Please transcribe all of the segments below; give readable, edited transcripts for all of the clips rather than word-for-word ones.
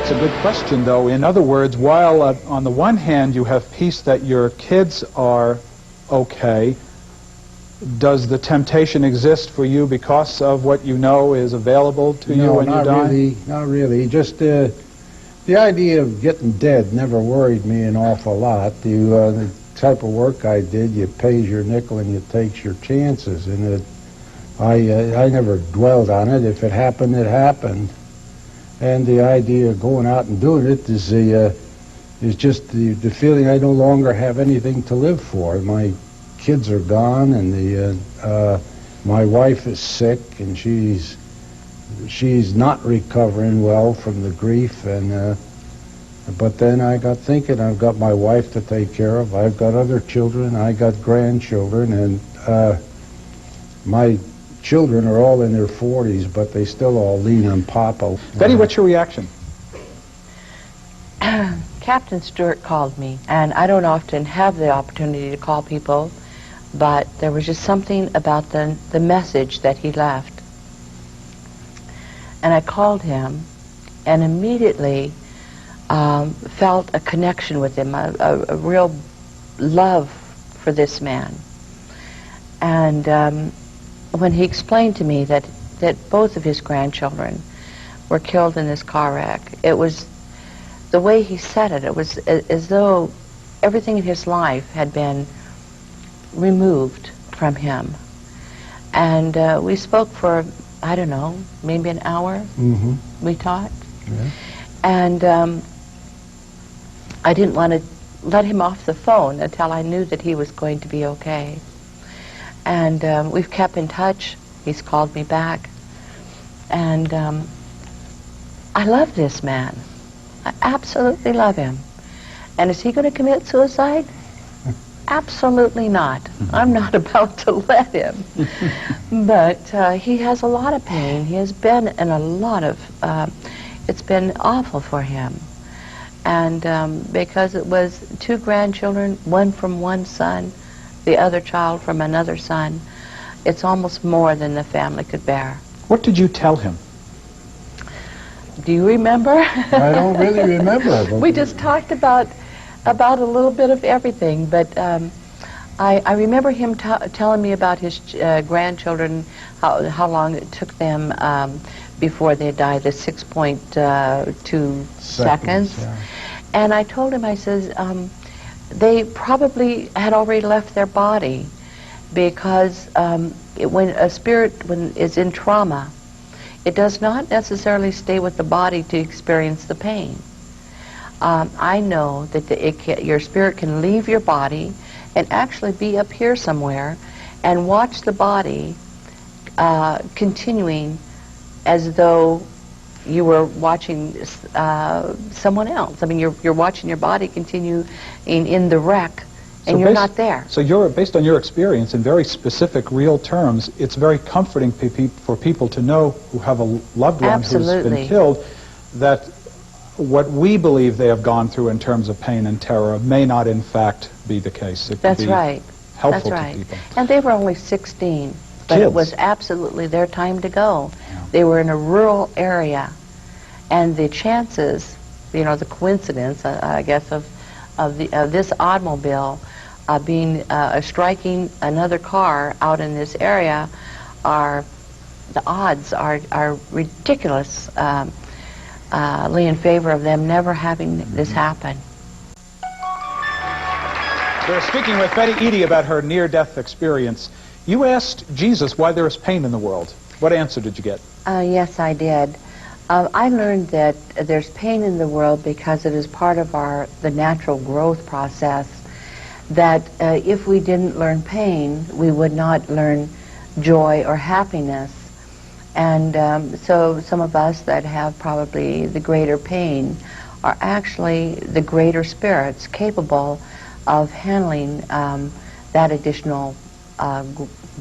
that's a good question, though. In other words, while on the one hand you have peace that your kids are okay, does the temptation exist for you because of what you know is available to you when you die? No, not really. Just the idea of getting dead never worried me an awful lot. The type of work I did, you pays your nickel and you takes your chances, and I never dwelled on it. If it happened, it happened. And the idea of going out and doing it is just the feeling I no longer have anything to live for. My kids are gone, and my wife is sick, and she's not recovering well from the grief. And but then I got thinking, I've got my wife to take care of. I've got other children. I got grandchildren, and my children are all in their 40s, but they still all lean on Papa. Betty, what's your reaction? Captain Stewart called me, and I don't often have the opportunity to call people, but there was just something about the message that he left. And I called him and immediately felt a connection with him, a real love for this man. And when he explained to me that both of his grandchildren were killed in this car wreck, it was the way he said it. It was as though everything in his life had been removed from him. And we spoke for, I don't know, maybe an hour. Mm-hmm. We talked. Yeah. And I didn't want to let him off the phone until I knew that he was going to be okay. And we've kept in touch. He's called me back. And I love this man. I absolutely love him. And is he going to commit suicide? Absolutely not. I'm not about to let him. But he has a lot of pain. He has been in a lot of, it's been awful for him. And because it was 2 grandchildren, one from one son, the other child from another son, it's almost more than the family could bear. What did you tell him? Do you remember? I don't really remember. We just talked about a little bit of everything, but I remember him telling me about his grandchildren, how long it took them before they died, the 6.2 seconds. Yeah. And I told him, I says, they probably had already left their body, because when a spirit is in trauma, it does not necessarily stay with the body to experience the pain. I know that your spirit can leave your body and actually be up here somewhere and watch the body continuing as though you were watching someone else. I mean, you're watching your body continue in the wreck, and you're not there. So based on your experience, in very specific, real terms, it's very comforting for people to know who have a loved one who's been killed, that what we believe they have gone through in terms of pain and terror may not in fact be the case. It could be helpful to people. And they were only 16, but it was absolutely their time to go. Yeah. They were in a rural area, and the chances, you know, the coincidence, I guess, of this automobile striking another car out in this area, the odds are ridiculous. In favor of them never having this happen. We're speaking with Betty Eadie about her near-death experience. You asked Jesus why there is pain in the world. What answer did you get? Yes, I did. I learned that there's pain in the world because it is part of the natural growth process, that if we didn't learn pain, we would not learn joy or happiness. And so some of us that have probably the greater pain are actually the greater spirits capable of handling that additional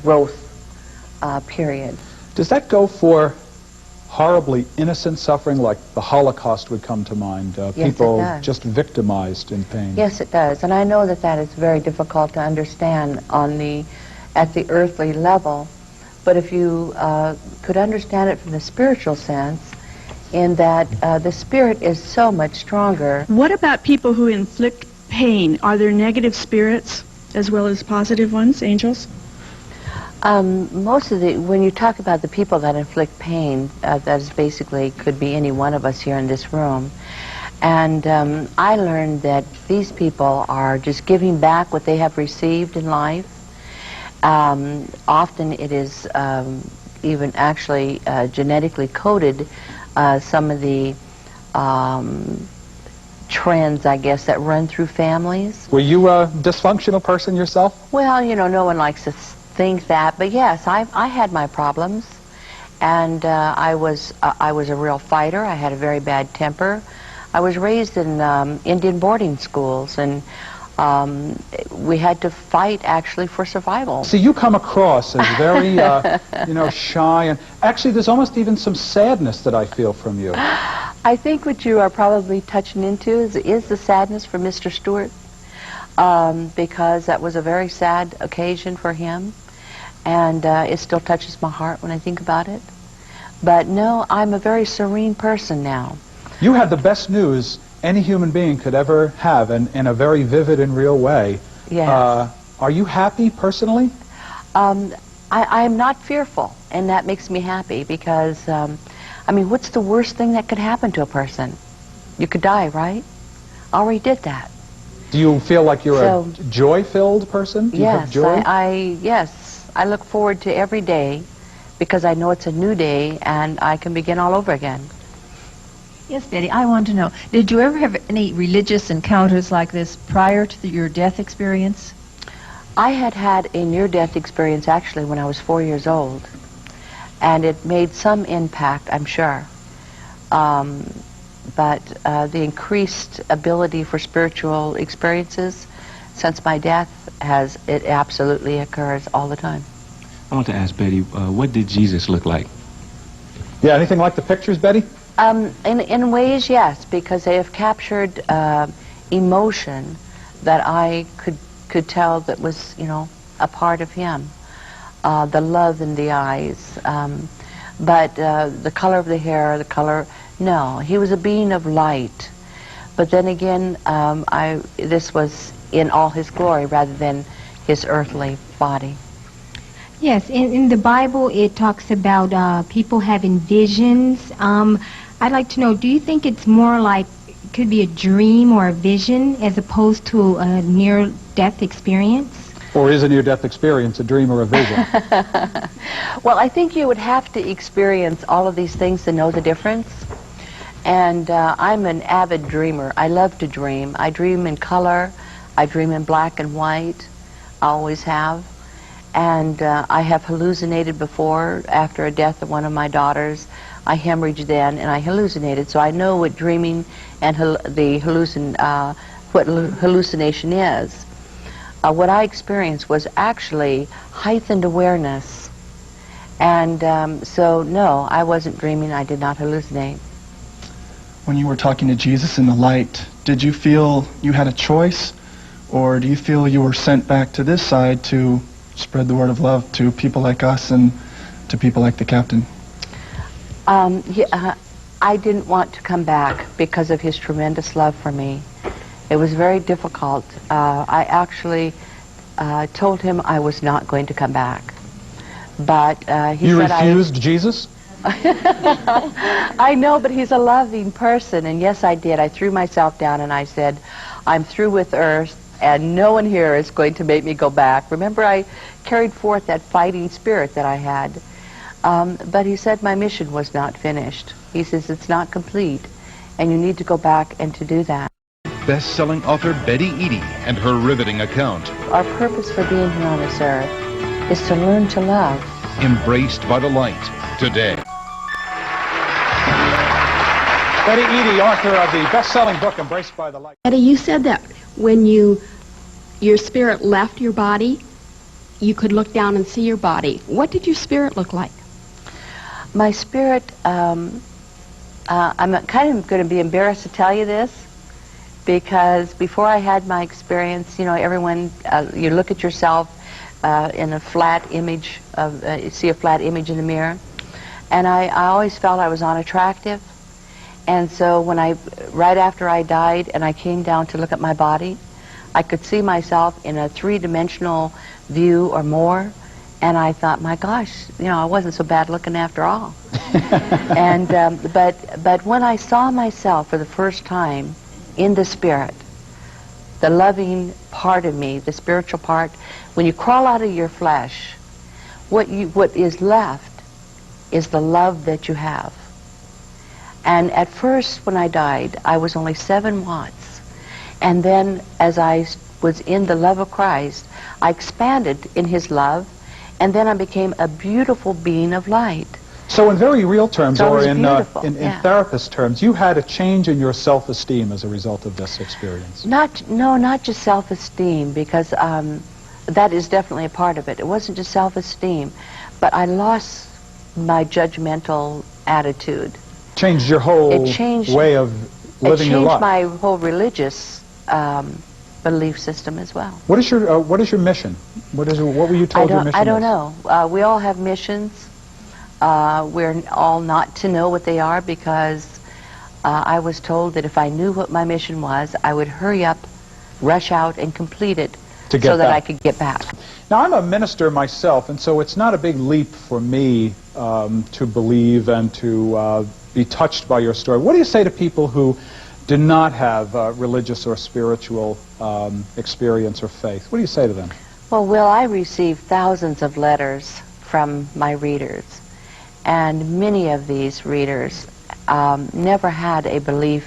growth period. Does that go for horribly innocent suffering, like the Holocaust would come to mind? Yes, people it does. Just victimized in pain. Yes, it does. And I know that is very difficult to understand at the earthly level. But if you could understand it from the spiritual sense, in that the spirit is so much stronger. What about people who inflict pain? Are there negative spirits as well as positive ones, angels? Most of the, when you talk about the people that inflict pain, that is basically could be any one of us here in this room. And I learned that these people are just giving back what they have received in life. Often it is even actually genetically coded, some of the trends, I guess, that run through families. Were you a dysfunctional person yourself? Well, you know, no one likes to think that, but yes, I had my problems, and I was a real fighter. I had a very bad temper. I was raised in Indian boarding schools, and we had to fight actually for survival. See, you come across as very, you know, shy, and actually there's almost even some sadness that I feel from you. I think what you are probably touching into is the sadness for Mr. Stewart, because that was a very sad occasion for him, and it still touches my heart when I think about it. But no, I'm a very serene person now. You had the best news any human being could ever have, and in a very vivid and real way. Yes. Are you happy personally? I am not fearful, and that makes me happy because, I mean, what's the worst thing that could happen to a person? You could die, right? I already did that. Do you feel like you're a joy-filled person? Do you Yes, have joy? yes, I look forward to every day because I know it's a new day and I can begin all over again. Yes, Betty, I want to know, did you ever have any religious encounters like this prior to your death experience? I had a near-death experience actually when I was 4 years old, and it made some impact, I'm sure. But the increased ability for spiritual experiences since my death it absolutely occurs all the time. I want to ask Betty, what did Jesus look like? Yeah, anything like the pictures, Betty? In ways, yes, because they have captured emotion that I could tell that was, you know, a part of him. The love in the eyes, but the color of the hair, no, he was a being of light. But then again, this was in all his glory rather than his earthly body. Yes, in the Bible it talks about people having visions. I'd like to know, do you think it's more like, it could be a dream or a vision as opposed to a near-death experience? Or is a near-death experience a dream or a vision? Well, I think you would have to experience all of these things to know the difference. And I'm an avid dreamer. I love to dream. I dream in color. I dream in black and white. I always have. And I have hallucinated before after a death of one of my daughters. I hemorrhaged then, and I hallucinated. So I know what dreaming and what hallucination is. What I experienced was actually heightened awareness. And so, no, I wasn't dreaming. I did not hallucinate. When you were talking to Jesus in the light, did you feel you had a choice, or do you feel you were sent back to this side to spread the word of love to people like us and to people like the captain? I didn't want to come back because of his tremendous love for me. It was very difficult. I actually told him I was not going to come back. But he You said refused Jesus? I know, but he's a loving person, and yes, I did. I threw myself down and I said, I'm through with earth, and no one here is going to make me go back. Remember, I carried forth that fighting spirit that I had. But he said my mission was not finished. He says it's not complete, and you need to go back and to do that. Best-selling author Betty Eadie and her riveting account. Our purpose for being here on this earth is to learn to love. Embraced by the Light, today. Betty Eadie, author of the best-selling book, Embraced by the Light. Eddie, you said that when your spirit left your body, you could look down and see your body. What did your spirit look like? My spirit, I'm kind of going to be embarrassed to tell you this, because before I had my experience, you know, everyone, you look at yourself in a flat image, you see a flat image in the mirror, and I always felt I was unattractive. And so right after I died and I came down to look at my body, I could see myself in a three-dimensional view or more, and I thought, my gosh, I wasn't so bad looking after all. And but when I saw myself for the first time in the spirit, the loving part of me, the spiritual part, when you crawl out of your flesh, what is left is the love that you have. And at first, when I died, I was only 7 watts. And then, as I was in the love of Christ, I expanded in his love, and then I became a beautiful being of light. So in very real terms, So or it in was beautiful, yeah. therapist terms, you had a change in your self-esteem as a result of this experience. Not just self-esteem, because that is definitely a part of it. It wasn't just self-esteem, but I lost my judgmental attitude. Changed your whole way of living your life. It changed my whole religious belief system as well. What is your mission? What were you told your mission I don't was? know. We all have missions. We're all not to know what they are, because I was told that if I knew what my mission was, I would hurry up, rush out, and complete it so that I could get back. Now, I'm a minister myself, and so it's not a big leap for me to believe and to be touched by your story. What do you say to people who do not have religious or spiritual experience or faith? What do you say to them? Well, Will, I receive thousands of letters from my readers, and many of these readers never had a belief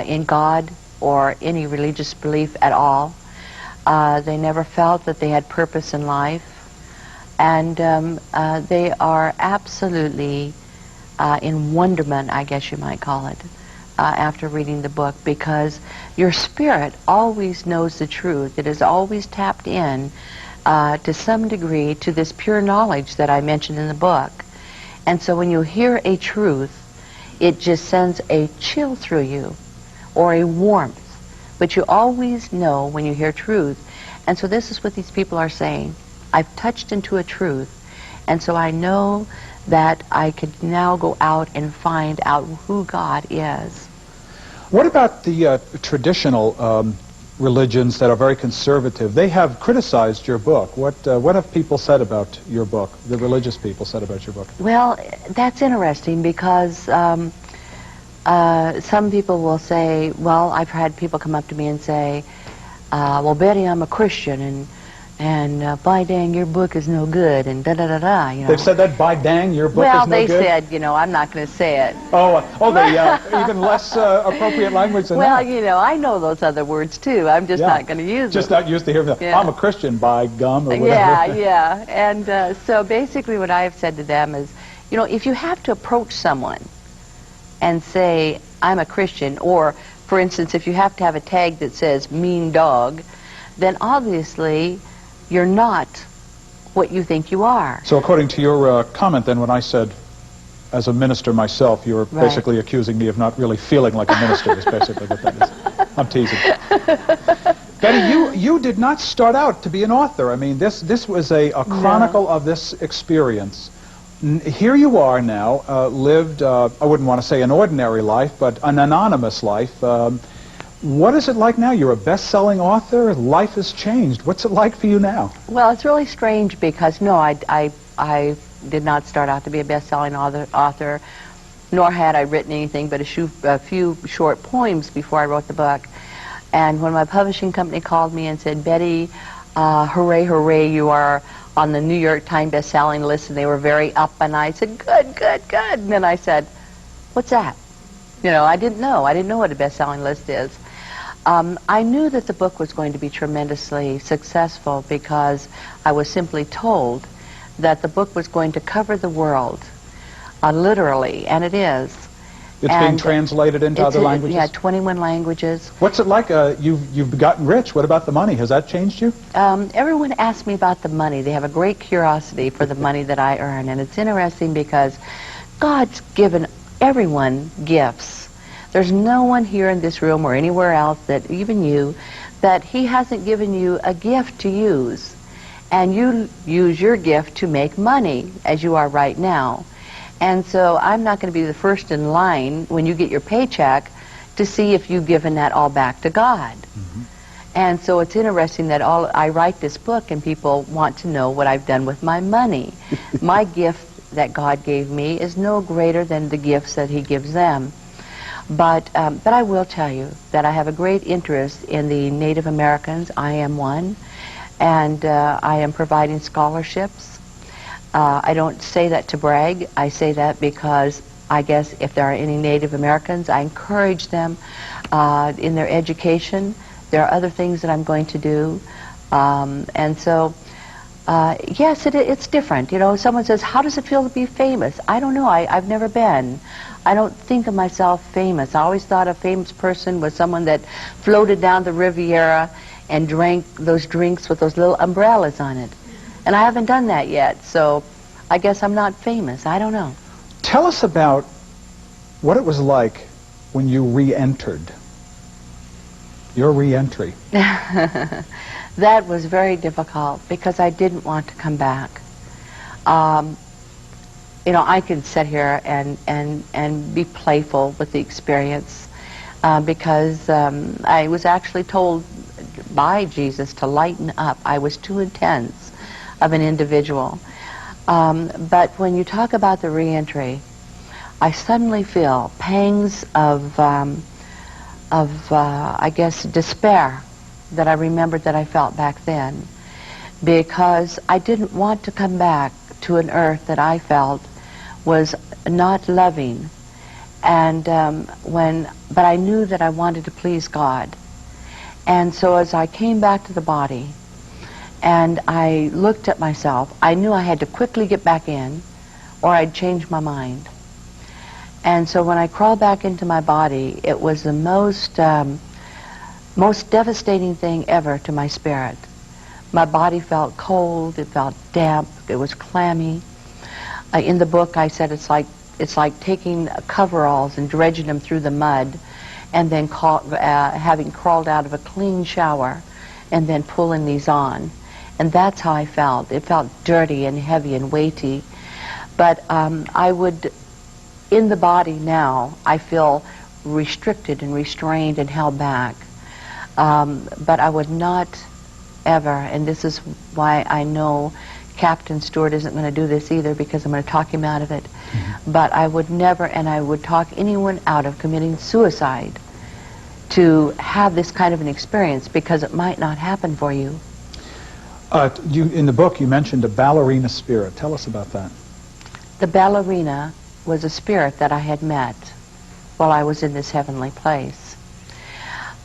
in God or any religious belief at all. They never felt that they had purpose in life, and they are absolutely in wonderment, I guess you might call it, after reading the book, because your spirit always knows the truth. It is always tapped in to some degree to this pure knowledge that I mentioned in the book. And so when you hear a truth, it just sends a chill through you, or a warmth. But you always know when you hear truth. And so this is what these people are saying. I've touched into a truth, and so I know that I could now go out and find out who God is. What about the traditional religions that are very conservative? They have criticized your book. What have people said about your book, the religious people said about your book? Well, that's interesting, because some people will say, well, I've had people come up to me and say, well, Betty, I'm a Christian, and by dang, your book is no good, and da-da-da-da, you know. They've said that, by dang, your book is no good? Well, they said, I'm not going to say it. They even less appropriate language than that. Well, I know those other words, too. I'm just not going to use them. Just not used to hear them. Yeah. I'm a Christian, by gum, or whatever. Yeah. And so basically what I have said to them is, if you have to approach someone and say, I'm a Christian, or, for instance, if you have to have a tag that says mean dog, then obviously you're not what you think you are. So according to your comment then, when I said, as a minister myself, you were basically accusing me of not really feeling like a minister, is basically what that is. I'm teasing. Betty, you did not start out to be an author. I mean, this was a chronicle of this experience. Here you are now, lived, I wouldn't want to say an ordinary life, but an anonymous life. What is it like now? You're a best-selling author. Life has changed. What's it like for you now? Well, it's really strange, because no, I did not start out to be a best-selling author, nor had I written anything but a few short poems before I wrote the book. And when my publishing company called me and said, Betty, hooray, hooray, you are on the New York Times best-selling list, and they were very up, and I said, good, good, good. And then I said, what's that? I didn't know. I didn't know what a best-selling list is. I knew that the book was going to be tremendously successful, because I was simply told that the book was going to cover the world, literally, and it is. It's being translated into other languages? Yeah, 21 languages. What's it like? You've gotten rich. What about the money? Has that changed you? Everyone asks me about the money. They have a great curiosity for the money that I earn, and it's interesting because God's given everyone gifts. There's no one here in this room or anywhere else, that even you, that he hasn't given you a gift to use. And you use your gift to make money, as you are right now. And so I'm not going to be the first in line when you get your paycheck to see if you've given that all back to God. And so it's interesting that I write this book and people want to know what I've done with my money. My gift that God gave me is no greater than the gifts that He gives them. But I will tell you that I have a great interest in the Native Americans. I am one. And I am providing scholarships. I don't say that to brag. I say that because I guess if there are any Native Americans, I encourage them in their education. There are other things that I'm going to do. And so, yes, it's different. You know, someone says, how does it feel to be famous? I don't know. I've never been. I don't think of myself famous. I always thought a famous person was someone that floated down the Riviera and drank those drinks with those little umbrellas on it. And I haven't done that yet, so I guess I'm not famous. I don't know. Tell us about what it was like when you re-entered. Your re-entry. That was very difficult because I didn't want to come back. You know, I can sit here and be playful with the experience because I was actually told by Jesus to lighten up. I was too intense of an individual. But when you talk about the re-entry, I suddenly feel pangs of I guess, despair that I remembered that I felt back then, because I didn't want to come back to an earth that I felt was not loving. And but I knew that I wanted to please God. And so as I came back to the body and I looked at myself, I knew I had to quickly get back in or I'd change my mind. And so when I crawled back into my body, it was the most devastating thing ever to my spirit. My body felt cold, it felt damp, it was clammy. In the book I said it's like taking coveralls and dredging them through the mud and then having crawled out of a clean shower and then pulling these on. And that's how I felt. It felt dirty and heavy and weighty. But in the body now, I feel restricted and restrained and held back. But I would not ever, and this is why I know Captain Stewart isn't going to do this either, because I'm going to talk him out of it. But I would never, and I would talk anyone out of committing suicide to have this kind of an experience, because it might not happen for you. In the book, you mentioned a ballerina spirit. Tell us about that. The ballerina was a spirit that I had met while I was in this heavenly place.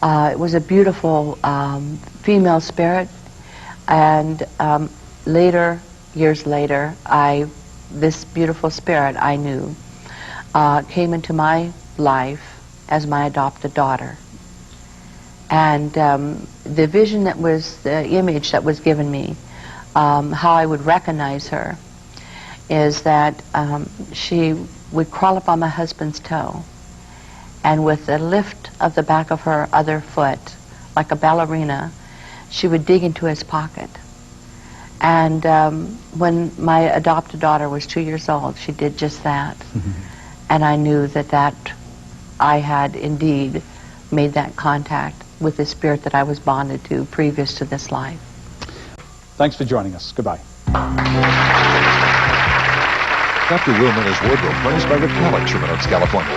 It was a beautiful female spirit, and years later, this beautiful spirit I knew came into my life as my adopted daughter. And the vision that was, the image that was given me, how I would recognize her, is that she would crawl up on my husband's toe, and with a lift of the back of her other foot, like a ballerina, she would dig into his pocket. And when my adopted daughter was 2 years old, she did just that. And I knew that I had indeed made that contact with the spirit that I was bonded to previous to this life. Thanks for joining us. Goodbye. Dr. Willman is wardrobe furnished by Rick Alex from California.